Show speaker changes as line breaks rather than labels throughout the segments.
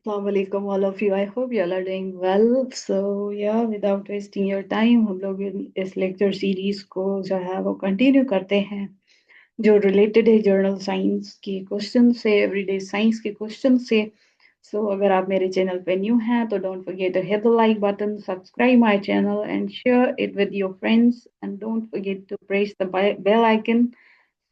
Assalamu alaikum all of you. I hope you all are doing well. So yeah, without wasting your time, हम लोग इस lecture series को जो है वो कंटिन्यू करते हैं, जो रिलेटेड है जर्नल साइंस के क्वेश्चन से, एवरीडे साइंस के क्वेश्चन से। सो अगर आप मेरे चैनल पे न्यू हैं तो don't forget to hit the like button, subscribe my channel and share it with your friends and don't forget to press the bell icon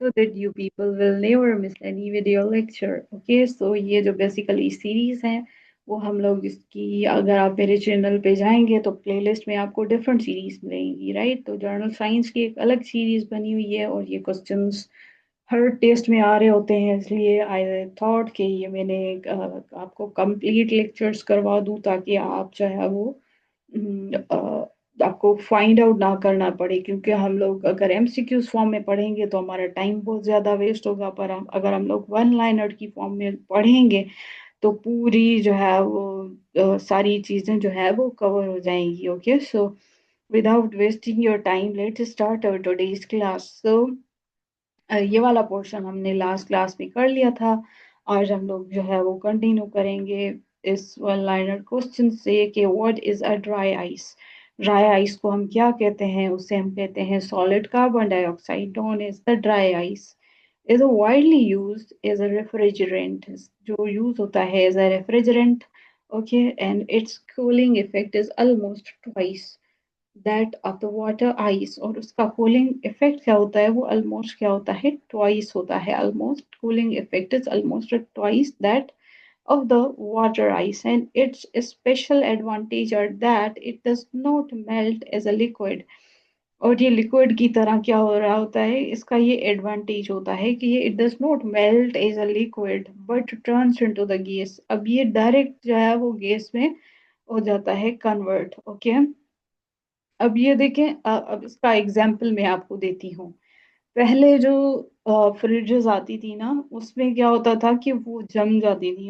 so that you people will never miss any video lecture. Okay, so ये जो basically series है वो हम लोग इसकी, अगर आप मेरे चैनल पे जाएंगे तो प्लेलिस्ट में आपको डिफरेंट सीरीज मिलेंगी, राइट। तो जर्नल साइंस की एक अलग सीरीज बनी हुई है और ये क्वेश्चंस हर टेस्ट में आ रहे होते हैं, इसलिए आई थॉट कि ये मैंने आपको कंप्लीट लेक्चर्स करवा दूं ताकि आप जो है वो आपको फाइंड आउट ना करना पड़े, क्योंकि हम लोग अगर एमसीक्यूज फॉर्म में पढ़ेंगे तो हमारा टाइम बहुत ज़्यादा वेस्ट होगा, पर अगर हम लोग वन लाइनर की फॉर्म में पढ़ेंगे तो पूरी जो है वो सारी चीज़ें जो है वो कवर हो जाएंगी। Okay, so without wasting your time let's start our today's class. सो ये वाला पोर्शन हमने लास्ट क्लास में कर लिया था। आज हम लोग जो है वो कंटिन्यू करेंगे इस वन लाइनर क्वेश्चन से कि what is a dry ice. Dry ice को हम क्या कहते हैं? उसे हम कहते हैं solid carbon dioxide, known as the dry ice. Is widely used as a refrigerant, जो यूज होता है as a refrigerant. Okay, and its cooling effect is almost twice that of the water ice. और उसका cooling effect क्या होता है? वो almost क्या होता है? ट्वाइस होता है। Almost cooling effect is almost twice that of the water ice, and its special advantage are that it does not melt as a liquid। और ये लिक्विड की तरह क्या हो रहा होता है? इसका ये एडवांटेज होता है कि ये it does not melt as a liquid but turns into the gas. अब ये डायरेक्ट जो है वो गैस में हो जाता है कन्वर्ट। ओके, अब ये देखें, अब इसका एग्जाम्पल मैं आपको देती हूँ। पहले जो फ्रिजेस आती थी ना, उसमें क्या होता था कि वो जम जाती थी।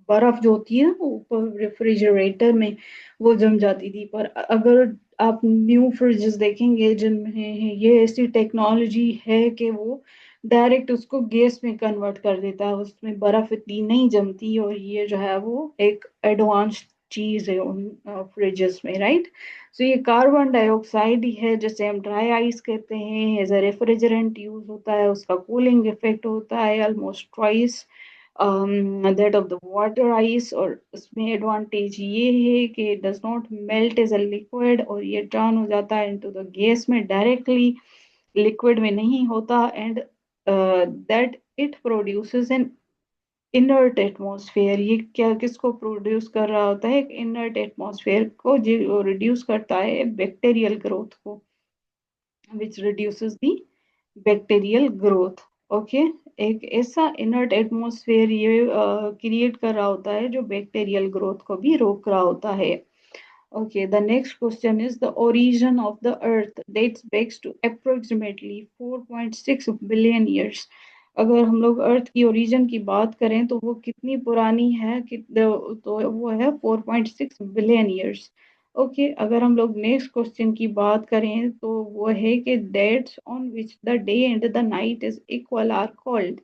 बर्फ जो होती है ना वो ऊपर रेफ्रिजरेटर में वो जम जाती थी। पर अगर आप न्यू फ्रिजेस देखेंगे जिनमें ये ऐसी टेक्नोलॉजी है कि वो डायरेक्ट उसको गैस में कन्वर्ट कर देता है, उसमें बर्फ इतनी नहीं जमती। और ये जो है वो एक एडवांस चीज है उन फ्रिजेस में, राइट। सो ये कार्बन डाइऑक्साइड ही है जिसे हम ड्राई आइस कहते हैं, एज अ रेफ्रिजरेंट यूज होता है। उसका कूलिंग इफेक्ट होता है almost twice that of the water ice. और उसमें एडवांटेज ये है कि does not melt as a liquid, और ये टर्न हो जाता है इनटू द गैस में डायरेक्टली, लिक्विड में नहीं होता। And that it produces an inert atmosphere. ये क्या किसको प्रोड्यूस कर रहा होता है? एक इनर्ट एटमॉस्फेयर को, जो रिड्यूस करता है बैक्टीरियल ग्रोथ को, विच reduces the bacterial growth. Okay, एक ऐसा इनर्ट एटमॉस्फेयर ये क्रिएट कर रहा होता है जो बैक्टीरियल ग्रोथ को भी रोक रहा होता है। Okay, the next question is the origin of the Earth dates back to approximately 4.6 billion years। अगर हम लोग अर्थ की ओरिजिन की बात करें तो वो कितनी पुरानी है? तो वो है 4.6 बिलियन ईयर्स। ओके, अगर हम लोग नेक्स्ट क्वेश्चन की बात करें तो वो है कि dates on which the day and the night is equal are called.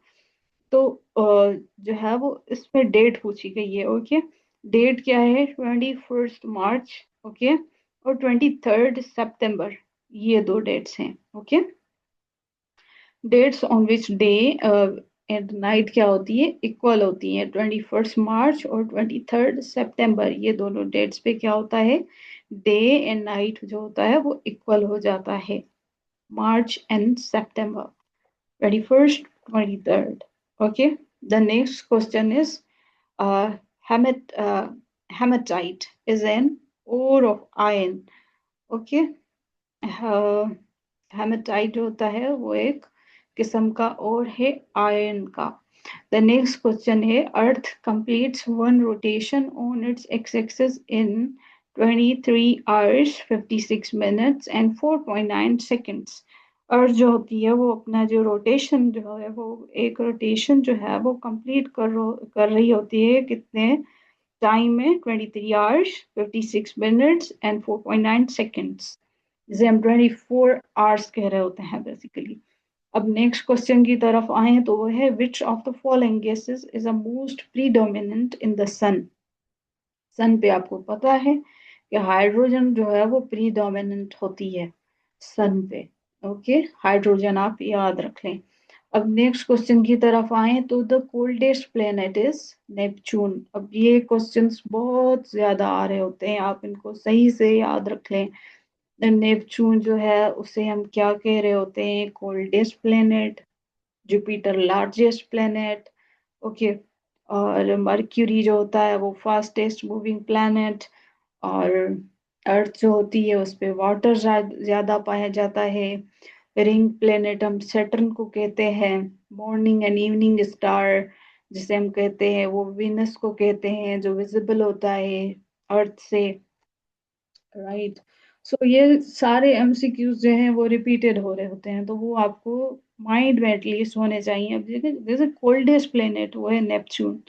तो जो है वो इसमें डेट पूछी गई है। ओके, डेट क्या है? 21 मार्च, ओके, और 23 सितंबर, ये दो डेट्स हैं। ओके, dates on which day and night क्या होती है? इक्वल होती है। 21 मार्च और 23 सितंबर, ये दोनों डेट्स पे क्या होता है? डे एंड नाइट जो होता है वो इक्वल हो जाता है। मार्च एंड सितंबर, 21st, 23rd। Okay, the next question is uh, hematite is an ore of iron। Okay, uh, hematite जो होता है वो एक किस्म का और है आयरन का। The next question है Earth completes one rotation on its x-axis in 23 hours 56 minutes and 4.9 seconds। अर्थ जो होती है वो अपना जो रोटेशन जो है वो एक रोटेशन जो है वो कंप्लीट कर रही होती है कितने टाइम में? 23 आवर्स 56 मिनट्स एंड 4.9 सेकेंड्स, जिसे हम 24 आवर्स कह रहे होते हैं बेसिकली। अब नेक्स्ट क्वेश्चन की तरफ आए तो वो है which of the following gases is a most predominant in the sun. Sun पे आपको पता है कि हाइड्रोजन जो है वो प्रीडोमिनेंट होती है सन पे। ओके, हाइड्रोजन आप याद रख लें। अब नेक्स्ट क्वेश्चन की तरफ आए तो the coldest planet is Neptune. अब ये क्वेश्चंस बहुत ज्यादा आ रहे होते हैं, आप इनको सही से याद रख लें। नेपच्यून जो है उसे हम क्या कह रहे होते हैं, coldest planet. Jupiter largest planet. Okay, और मर्क्यूरी जो होता है वो फास्टेस्ट मूविंग प्लेनेट। और अर्थ जो होती है उस पे वाटर ज्यादा पाया जाता है। रिंग प्लेनेट हम सैटर्न को कहते हैं। मॉर्निंग एंड इवनिंग स्टार जिसे हम कहते हैं वो वीनस को कहते हैं, जो विजिबल होता है अर्थ से। राइट। सो ये सारे एमसीक्यूज जो हैं वो रिपीटेड हो रहे होते हैं, तो वो आपको माइंड में एटलीस्ट होने चाहिए। अब जैसे जैसे कोल्डेस्ट प्लेनेट वो है नेपच्यून।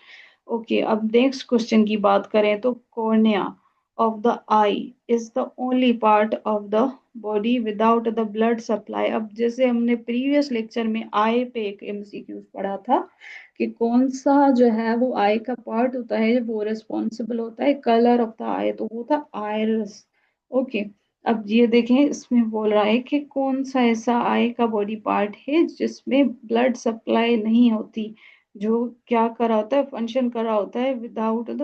ओके, अब नेक्स्ट क्वेश्चन की बात करें तो cornea of the I is the only part of the body without the blood supply. अब जैसे हमने प्रीवियस लेक्चर में आई पे एक एमसीक्यू पढ़ा था कि कौन सा जो है वो आई का पार्ट होता है वो रिस्पॉन्सिबल होता है कलर ऑफ द आई, तो वो था आयरस। ओके, अब ये देखें इसमें बोल रहा है कि कौन सा ऐसा आई का बॉडी पार्ट है जिसमें ब्लड सप्लाई नहीं होती, जो क्या कर रहा होता है, फंक्शन कर रहा होता है without the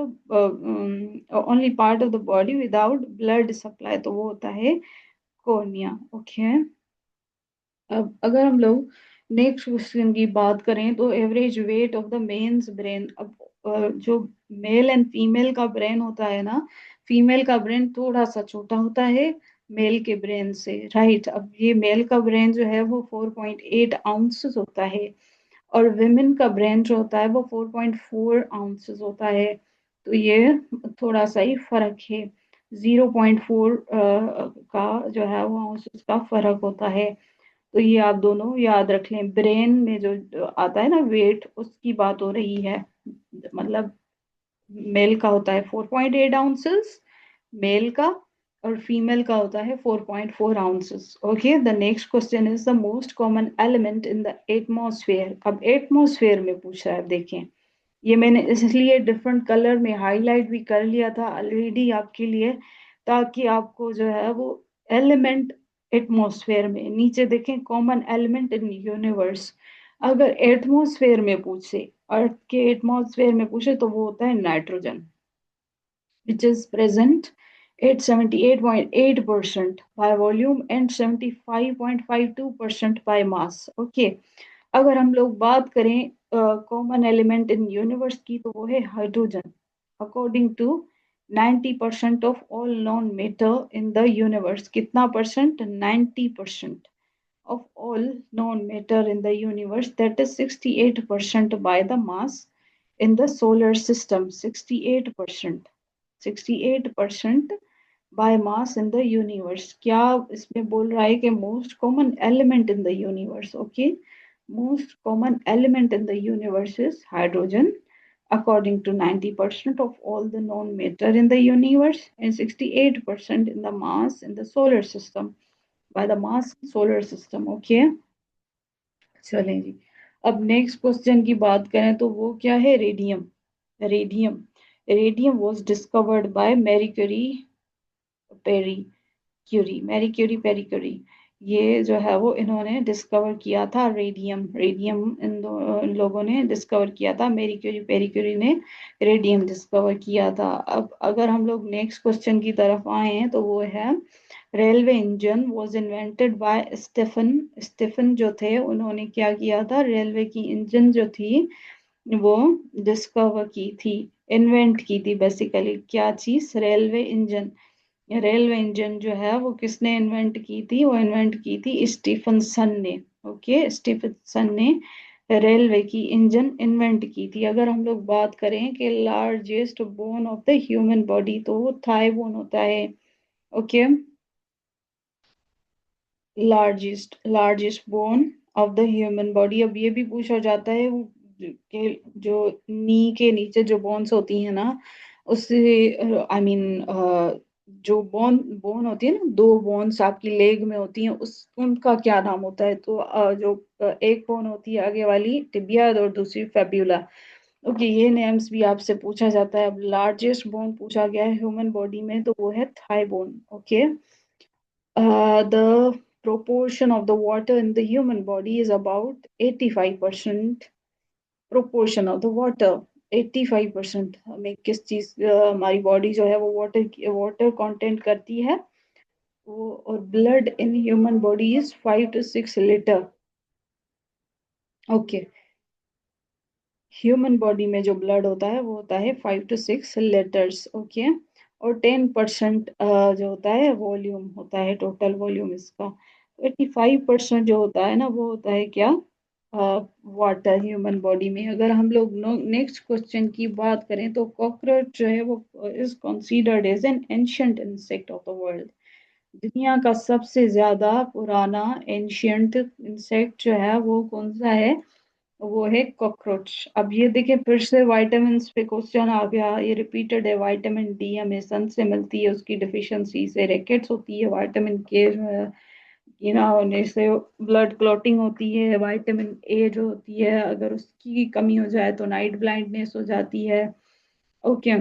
only part of the body without blood supply, तो वो होता है कॉर्निया। ओके, अब अगर हम लोग नेक्स्ट क्वेश्चन की बात करें तो average weight of the men's brain. अब जो मेल एंड फीमेल का ब्रेन होता है ना, फीमेल का ब्रेन थोड़ा सा छोटा होता है मेल के ब्रेन से। राइट, अब ये मेल का ब्रेन जो है वो 4.8 आउंसेस होता है, और विमेन का ब्रेन जो होता है वो 4.4 आउंसेस होता है। तो ये थोड़ा सा ही फर्क है, 0.4 का जो है वो आउंसेस का फर्क होता है। तो ये आप दोनों याद रख लें। ब्रेन में जो आता है ना वेट, उसकी बात हो रही है। मतलब मेल का होता है 4.8 आउंसेस मेल का, और फीमेल का होता है 4.4 ounces. Okay, the next question is the most common element in the atmosphere. अब एटमॉस्फेयर में पूछ रहा है, देखें ये मैंने इसलिए डिफरेंट कलर में हाईलाइट भी कर लिया था ऑलरेडी आपके लिए, ताकि आपको जो है वो एलिमेंट एटमॉस्फेयर में, नीचे देखें कॉमन एलिमेंट इन यूनिवर्स, अगर एटमॉस्फेयर में पूछे, अर्थ के एटमॉस्फेयर में पूछे तो वो होता है nitrogen, which is present at 78.8% by volume and 75.52% by mass. Okay, अगर हम लोग बात करें कॉमन एलिमेंट इन यूनिवर्स की तो वो है hydrogen. According to 90% of all non matter in the universe, कितना percent, 90% of all known matter in the universe, that is 68% by the mass in the solar system, 68%, 68% by mass in the universe। क्या इसमें बोल रहा है कि most common element in the universe. Okay, most common element in the universe is hydrogen according to 90% of all the known matter in the universe and 68% in the mass in the solar system, by the mass solar system। Okay, चलें जी। अब next question की बात करें तो वो क्या है, radium. Radium, radium was discovered by Marie Curie, Pierre Curie, Marie Curie Pierre Curie. ये जो है वो इन्होंने डिस्कवर किया था रेडियम। रेडियम इन लोगों ने डिस्कवर किया था, मैरी क्यूरी पेरी क्यूरी ने रेडियम डिस्कवर किया था। अब अगर हम लोग नेक्स्ट क्वेश्चन की तरफ आए हैं तो वो है railway engine was invented by Stephen. Stephen जो थे उन्होंने क्या किया था, रेलवे की इंजन जो थी वो डिस्कवर की थी, इन्वेंट की थी बेसिकली। क्या चीज, रेलवे इंजन। रेलवे इंजन जो है वो किसने इन्वेंट की थी, वो इन्वेंट की थी स्टीफनसन ने। ओके, स्टीफनसन ने रेलवे की इंजन इन्वेंट की थी। अगर हम लोग बात करें कि largest bone of the human body तो वो थाई बोन होता है। Okay, largest bone of the human body. अब ये भी पूछा जाता है कि जो नी के नीचे जो बोन्स होती हैं ना, उससे आई मीन जो बोन बोन होती है ना, दो बोन्स आपकी लेग में होती हैं, उस उनका क्या नाम होता है? तो जो एक बोन होती है आगे वाली टिबिया और दूसरी फेब्यूला। ओके, ये नेम्स भी आपसे पूछा जाता है। अब लार्जेस्ट बोन पूछा गया है ह्यूमन बॉडी में, तो वो है thigh bone. Okay, the proportion of the water in the human body is about 85%। proportion of the water 85%। हमें किस चीज हमारी बॉडी जो है वो वाटर कंटेंट करती है वो। और blood in human body is 5 to 6 litre. Okay, human body में जो ब्लड होता है वो होता है 5 to 6 लीटर्स। ओके, और 10% जो होता है वॉल्यूम होता है, टोटल वॉल्यूम इसका। 85% जो होता है ना वो होता है क्या? वाटर ह्यूमन बॉडी में। अगर हम लोग नेक्स्ट क्वेश्चन की बात करें तो कॉकरोच जो है वो is considered as an ancient insect of the world. दुनिया का सबसे ज्यादा पुराना एंशियंट इंसेक्ट जो है वो कौन सा है? वो है कॉकरोच। अब ये देखिए फिर से विटामिन पे क्वेश्चन आ गया, ये रिपीटेड है। विटामिन डी हमें सन से मिलती है, उसकी डिफिशियंसी से रिकेट्स होती है। विटामिन के जो है होने से ब्लड क्लॉटिंग होती है। विटामिन ए जो होती है अगर उसकी कमी हो जाए तो नाइट ब्लाइंडनेस हो जाती है। ओके,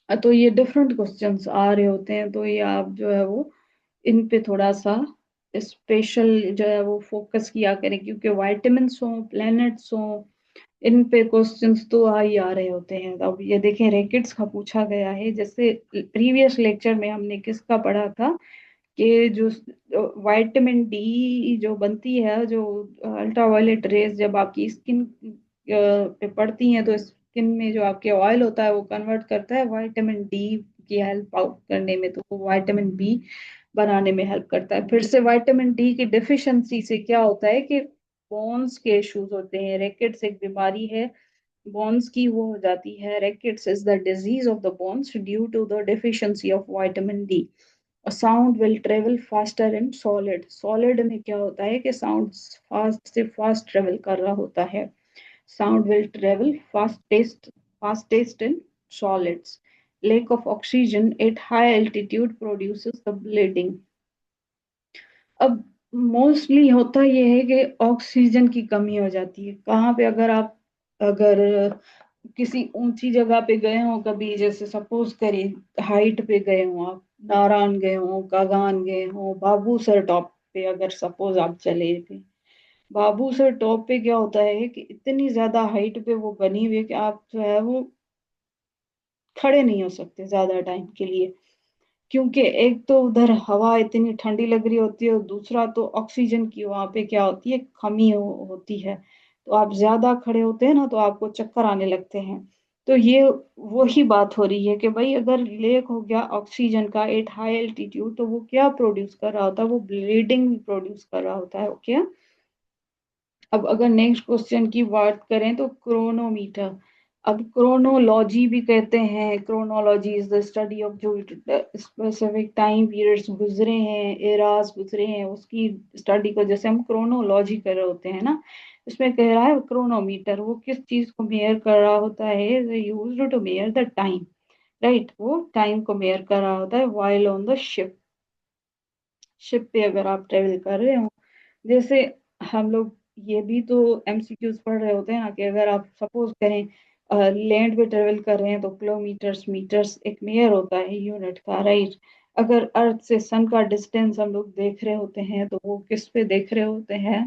तो ये डिफरेंट क्वेश्चंस आ रहे होते हैं, तो ये आप जो है वो इन पे थोड़ा सा स्पेशल जो है वो फोकस किया करें, क्योंकि वाइटामिन्स हो, प्लैनेट्स हो, इन पे क्वेश्चंस तो आ ही आ रहे होते हैं। अब ये देखें रेकेट्स का पूछा गया है, जैसे प्रीवियस लेक्चर में हमने किसका पढ़ा था कि जो विटामिन डी जो बनती है, जो अल्ट्रावायलेट रेज जब आपकी स्किन पे पड़ती हैं तो स्किन में जो आपके ऑयल होता है वो कन्वर्ट करता है विटामिन डी की हेल्प आउट करने में, तो वो विटामिन बी बनाने में हेल्प करता है। फिर से विटामिन डी की डिफिशियंसी से क्या होता है कि बोन्स के इश्यूज होते हैं। रेकेट्स एक बीमारी है बोन्स की, वो हो जाती है। Rickets is the disease of the bones due to the deficiency of vitamin D. Sound will travel faster in solid. Solid में क्या होता है कि साउंड फास्ट से फास्ट ट्रेवल कर रहा होता है। Sound will travel fastest in solids. lack of oxygen at high altitude produces the bleeding। अब मोस्टली होता यह है कि ऑक्सीजन की कमी हो जाती है। कहाँ पे? अगर किसी ऊंची जगह पे गए हो कभी, जैसे सपोज करिए हाइट पे गए हो आप, नारायण गए हो, कागान गए हो, बाबूसर टॉप पे अगर सपोज आप चले थे। बाबूसर टॉप पे क्या होता है कि इतनी ज्यादा हाइट पे वो बनी हुई है कि आप जो है वो खड़े नहीं हो सकते ज्यादा टाइम के लिए, क्योंकि एक तो उधर हवा इतनी ठंडी लग रही होती है और दूसरा तो ऑक्सीजन की वहां पे क्या होती है कमी होती है। तो आप ज्यादा खड़े होते हैं ना तो आपको चक्कर आने लगते हैं। तो ये वही बात हो रही है कि भाई अगर लेक हो गया ऑक्सीजन का एट हाई एल्टीट्यूड, तो वो क्या प्रोड्यूस कर रहा होता है? वो ब्लीडिंग प्रोड्यूस कर रहा होता है। ओके, अब अगर नेक्स्ट क्वेश्चन की बात करें तो क्रोनोमीटर। अब क्रोनोलॉजी भी कहते हैं। Chronology is the study of जो स्पेसिफिक टाइम पीरियड्स गुजरे हैं, एरास गुजरे हैं, उसकी स्टडी को जैसे हम क्रोनोलॉजी कर रहे होते हैं ना, इसमें कह रहा है क्रोनोमीटर वो किस चीज को मेयर कर रहा होता है? Used to measure the time. Right, वो टाइम को मेयर कर रहा होता है while on the ship. Ship पे अगर आप ट्रेवल कर रहे हो, जैसे हम लोग ये भी तो एमसीक्यूज पढ़ रहे होते हैं ना कि अगर आप सपोज करें लैंड पे ट्रेवल कर रहे हैं तो किलोमीटर्स मीटर्स एक मेयर होता है यूनिट का। राइट, अगर अर्थ से सन का डिस्टेंस हम लोग देख रहे होते हैं तो वो किस पे देख रहे होते हैं?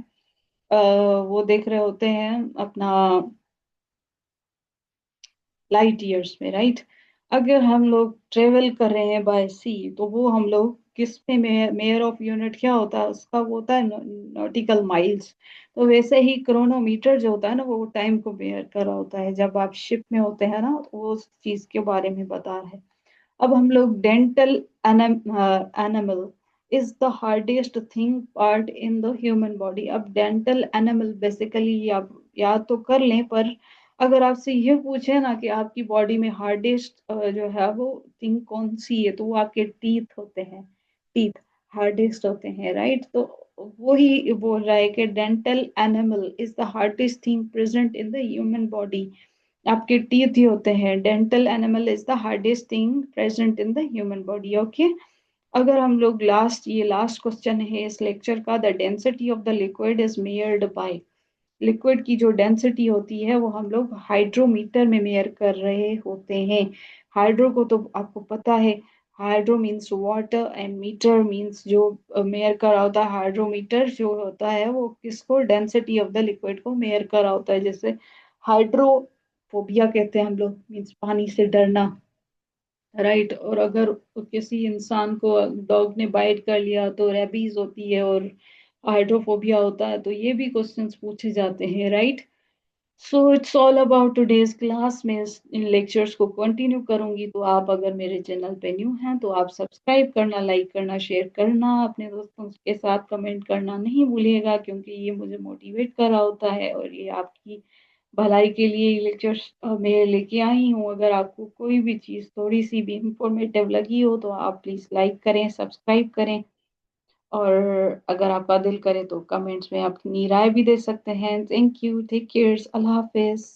अ, वो देख रहे होते हैं अपना लाइट ईयर्स में। राइट, अगर हम लोग ट्रेवल कर रहे हैं बाय सी तो वो हम लोग किस में मेयर ऑफ यूनिट क्या होता है उसका? वो होता है नॉटिकल माइल्स। तो वैसे ही क्रोनोमीटर जो होता है ना वो टाइम को मेयर कर रहा होता है। जब आप शिप में होते हैं ना तो वो उस चीज के बारे में बता रहे हैं। अब हम लोग dental enamel is the hardest thing part in the human body. अब डेंटल एनिमल बेसिकली आप याद तो कर लें, पर अगर आपसे ये पूछे ना कि आपकी बॉडी में हार्डेस्ट जो है वो थिंग कौन सी है, तो वो आपके टीथ होते हैं। टीथ हार्डेस्ट होते हैं। राइट, तो वही बोल रहा है कि dental enamel is the hardest thing present in the human body. आपके टीथ ही होते हैं। Dental enamel is the hardest thing present in the human body. Okay, अगर हम लोग लास्ट क्वेश्चन है इस लेक्चर का, the density of the liquid is measured by. Liquid की जो डेंसिटी होती है वो हम लोग हाइड्रोमीटर में मेयर कर रहे होते हैं। हाइड्रो को तो आपको पता है, hydro means water and meter means जो मेयर कर रहा होता है। हाइड्रोमीटर जो होता है वो किसको, डेंसिटी ऑफ द लिक्विड को मेयर कर रहा होता है। जैसे हाइड्रोफोबिया कहते हैं हम लोग, मीन्स पानी से डरना, राइट। और अगर किसी इंसान को डॉग ने बाइट कर लिया तो रेबीज होती है और हाइड्रोफोबिया होता है, तो ये भी क्वेश्चंस पूछे जाते हैं, right. So it's all about today's class में। इन लेक्चर्स को कंटिन्यू करूंगी, तो आप अगर मेरे चैनल पे न्यू हैं तो आप सब्सक्राइब करना, लाइक करना, शेयर करना, अपने दोस्तों के साथ कमेंट करना नहीं भूलिएगा, क्योंकि ये मुझे मोटिवेट कर रहा होता है और ये आपकी भलाई के लिए लेक्चर्स मैं लेके आई हूँ। अगर आपको कोई भी चीज़ थोड़ी सी भी इंफॉर्मेटिव लगी हो तो आप प्लीज़ लाइक करें, सब्सक्राइब करें, और अगर आपका दिल करे तो कमेंट्स में अपनी राय भी दे सकते हैं। थैंक यू, टेक केयर, अल्लाह हाफिज।